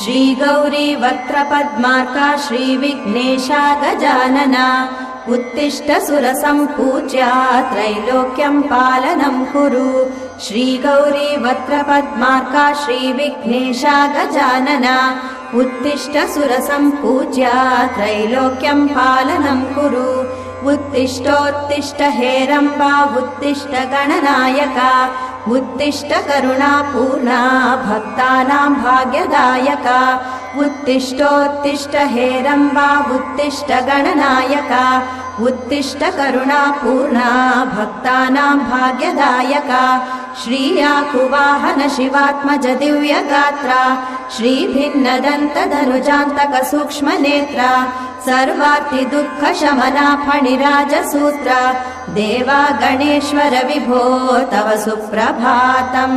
श्रीगौरी वक्त्रपद्मार्का श्रीविघ्नेशा गजानना उत्तिष्ठ सुरसम्पूज्या त्रैलोक्यं पालनं कुरु श्रीगौरी वक्त्रपद्मार्का श्रीविघ्नेशा गजानना उत्तिष्ठ सुरसम्पूज्या त्रैलोक्यं पालनं कुरु उत्तिष्ठोत्तिष्ठ हेरम्बा उत्तिष्ठ गणनायका उत्तिष्ठ करुणापूर्णा भक्तानां भाग्यदायका उत्तिष्ठोत्तिष्ठ हेरम्बा उत्तिष्ठ गणनायका उत्तिष्ठ करुणापूर्णा भक्तानां भाग्यदायका श्रीयाकुवाहन शिवात्मज दिव्यगात्रा श्रीभिन्नदन्तधनुजान्तक सूक्ष्मनेत्रा सर्वार्ति दुःख शमना फणिराजसूत्रा देवा गणेश्वर विभो तव सुप्रभातम्।